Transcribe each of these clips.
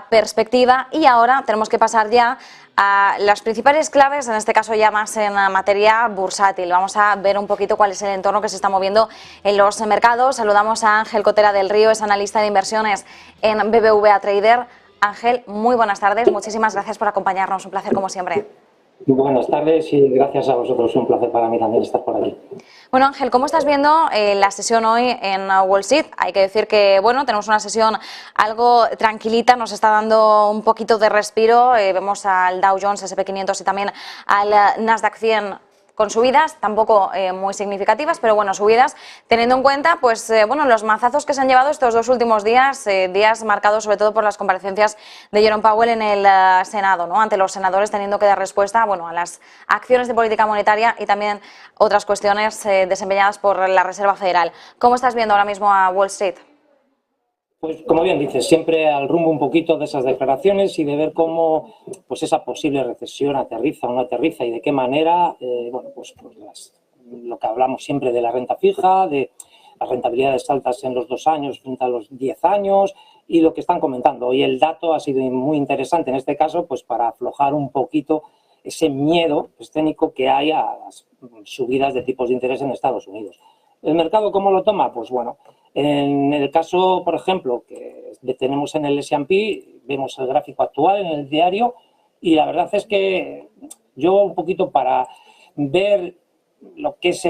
perspectiva, y ahora tenemos que pasar ya a las principales claves, en este caso ya más en materia bursátil. Vamos a ver un poquito cuál es el entorno que se está moviendo en los mercados. Saludamos a Ángel Cotera del Río, es analista de inversiones en BBVA Trader. Ángel, muy buenas tardes, muchísimas gracias por acompañarnos, un placer como siempre. Buenas tardes y gracias a vosotros, un placer para mí también estar por aquí. Bueno, Ángel, ¿cómo estás viendo la sesión hoy en Wall Street? Hay que decir que, bueno, tenemos una sesión algo tranquilita, nos está dando un poquito de respiro. Vemos al Dow Jones, S&P 500 y también al Nasdaq 100 con subidas, tampoco muy significativas, pero bueno, subidas, teniendo en cuenta, pues, bueno, los mazazos que se han llevado estos dos últimos días, días marcados sobre todo por las comparecencias de Jerome Powell en el Senado, ¿no? Ante los senadores teniendo que dar respuesta, bueno, a las acciones de política monetaria y también otras cuestiones desempeñadas por la Reserva Federal. ¿Cómo estás viendo ahora mismo a Wall Street? Pues como bien dices, siempre al rumbo un poquito de esas declaraciones y de ver cómo pues esa posible recesión aterriza o no aterriza y de qué manera, bueno, pues lo que hablamos siempre de la renta fija, de las rentabilidades altas en los 2 años frente a los 10 años y lo que están comentando. Hoy el dato ha sido muy interesante en este caso pues para aflojar un poquito ese miedo escénico que hay a las subidas de tipos de interés en Estados Unidos. ¿El mercado cómo lo toma? Pues bueno, en el caso, por ejemplo, que tenemos en el S&P, vemos el gráfico actual en el diario y la verdad es que yo un poquito para ver lo que es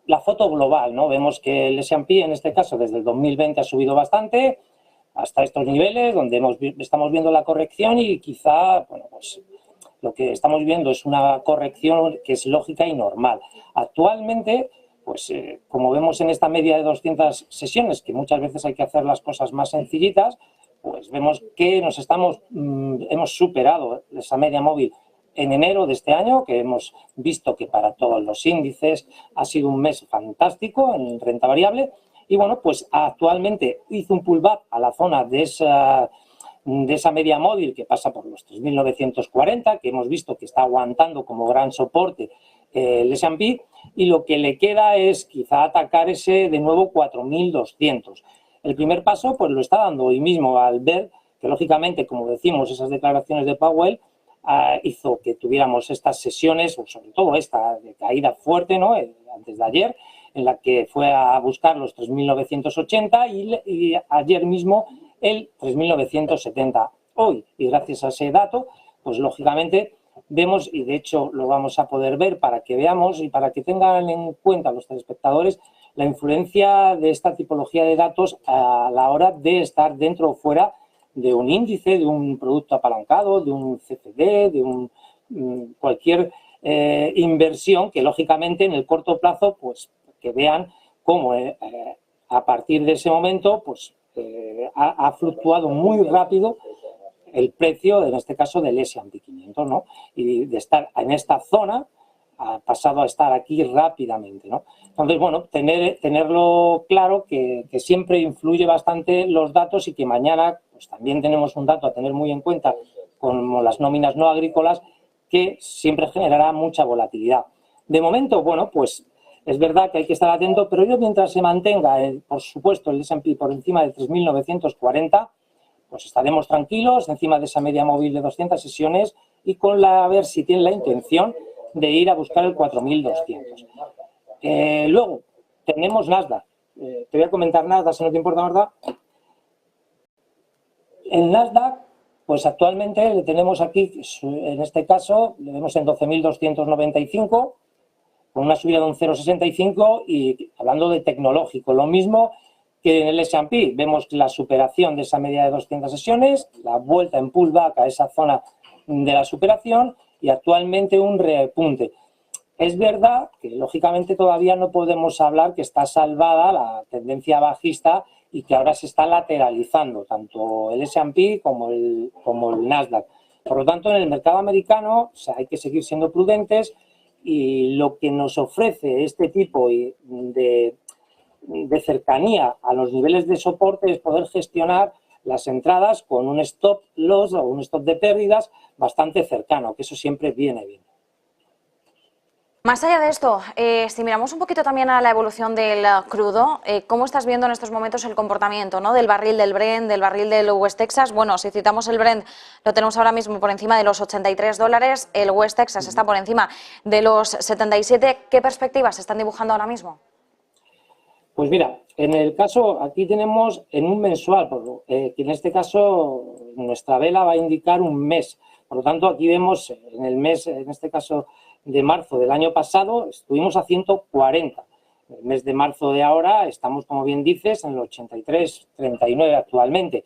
la foto global, ¿no? Vemos que el S&P en este caso desde el 2020 ha subido bastante hasta estos niveles donde estamos viendo la corrección y quizá, bueno, pues lo que estamos viendo es una corrección que es lógica y normal. Actualmente, pues como vemos en esta media de 200 sesiones, que muchas veces hay que hacer las cosas más sencillitas, pues vemos que hemos superado esa media móvil en enero de este año, que hemos visto que para todos los índices ha sido un mes fantástico en renta variable. Y bueno, pues actualmente hizo un pullback a la zona de esa media móvil que pasa por los 3.940, que hemos visto que está aguantando como gran soporte el S&P, y lo que le queda es quizá atacar ese de nuevo 4.200. El primer paso pues lo está dando hoy mismo al ver que lógicamente, como decimos, esas declaraciones de Powell hizo que tuviéramos estas sesiones, o sobre todo esta de caída fuerte, ¿no? Antes de ayer, en la que fue a buscar los 3.980 y ayer mismo el 3.970. Hoy, y gracias a ese dato, pues lógicamente vemos, y de hecho lo vamos a poder ver para que veamos y para que tengan en cuenta los telespectadores la influencia de esta tipología de datos a la hora de estar dentro o fuera de un índice, de un producto apalancado, de un CFD, de cualquier inversión que lógicamente en el corto plazo pues que vean cómo a partir de ese momento pues ha fluctuado muy rápido el precio, en este caso, del S&P 500, ¿no? Y de estar en esta zona ha pasado a estar aquí rápidamente, ¿no? Entonces, bueno, tenerlo claro que siempre influye bastante los datos y que mañana pues también tenemos un dato a tener muy en cuenta como las nóminas no agrícolas que siempre generará mucha volatilidad. De momento, bueno, pues es verdad que hay que estar atento, pero yo mientras se mantenga, por supuesto, el S&P por encima de 3.940, pues estaremos tranquilos encima de esa media móvil de 200 sesiones y a ver si tienen la intención de ir a buscar el 4.200. Luego, tenemos Nasdaq. Te voy a comentar Nasdaq, si no te importa, ¿verdad? El Nasdaq, pues actualmente le tenemos aquí, en este caso, le vemos en 12.295, con una subida de un 0,65 y hablando de tecnológico, lo mismo que en el S&P, vemos la superación de esa media de 200 sesiones, la vuelta en pullback a esa zona de la superación y actualmente un repunte. Es verdad que lógicamente todavía no podemos hablar que está salvada la tendencia bajista y que ahora se está lateralizando tanto el S&P como el Nasdaq. Por lo tanto, en el mercado americano hay que seguir siendo prudentes y lo que nos ofrece este tipo de cercanía a los niveles de soporte es poder gestionar las entradas con un stop loss o un stop de pérdidas bastante cercano, que eso siempre viene bien. Más allá de esto, si miramos un poquito también a la evolución del crudo, ¿cómo estás viendo en estos momentos el comportamiento, ¿no?, del barril del Brent, del barril del West Texas? Bueno, si citamos el Brent, lo tenemos ahora mismo por encima de los $83, el West Texas está por encima de los 77. ¿Qué perspectivas se están dibujando ahora mismo? Pues mira, en el caso, aquí tenemos en un mensual, que en este caso nuestra vela va a indicar un mes. Por lo tanto, aquí vemos en el mes, en este caso de marzo del año pasado, estuvimos a 140. En el mes de marzo de ahora estamos, como bien dices, en el 83,39 actualmente.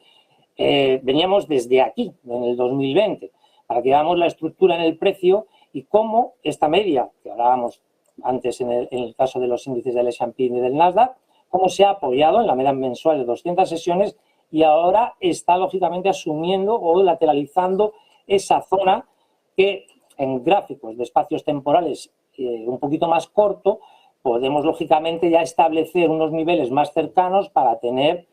Veníamos desde aquí, en el 2020, para que veamos la estructura en el precio y cómo esta media, que hablábamos antes en el caso de los índices del S&P y del Nasdaq, cómo se ha apoyado en la media mensual de 200 sesiones y ahora está lógicamente asumiendo o lateralizando esa zona que en gráficos de espacios temporales un poquito más corto podemos lógicamente ya establecer unos niveles más cercanos para tener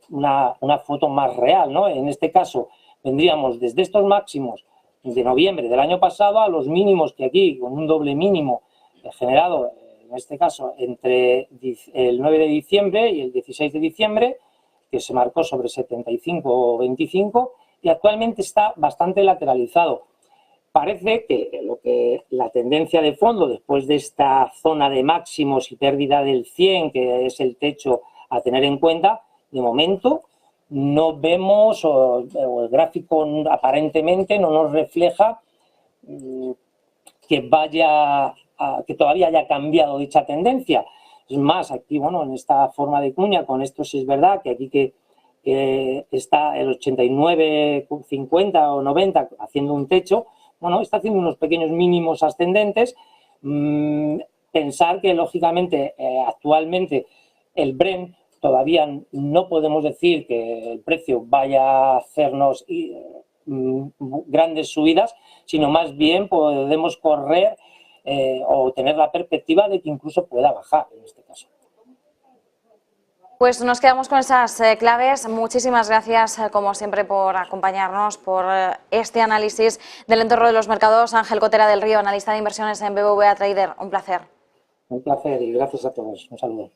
una foto más real, ¿no? En este caso vendríamos desde estos máximos de noviembre del año pasado a los mínimos que aquí, con un doble mínimo generado, en este caso, entre el 9 de diciembre y el 16 de diciembre, que se marcó sobre 75 o 25, y actualmente está bastante lateralizado. Parece que la tendencia de fondo, después de esta zona de máximos y pérdida del 100, que es el techo a tener en cuenta, de momento no vemos, o el gráfico aparentemente no nos refleja que todavía haya cambiado dicha tendencia. Es más, aquí, bueno, en esta forma de cuña, con esto sí es verdad que aquí que está el 89,50 o 90 haciendo un techo, bueno, está haciendo unos pequeños mínimos ascendentes. Pensar que, lógicamente, actualmente el Brent todavía no podemos decir que el precio vaya a hacernos grandes subidas, sino más bien podemos correr o tener la perspectiva de que incluso pueda bajar en este caso. Pues nos quedamos con esas claves. Muchísimas gracias, como siempre, por acompañarnos, por este análisis del entorno de los mercados. Ángel Cotera del Río, analista de inversiones en BBVA Trader. Un placer. Un placer y gracias a todos. Un saludo.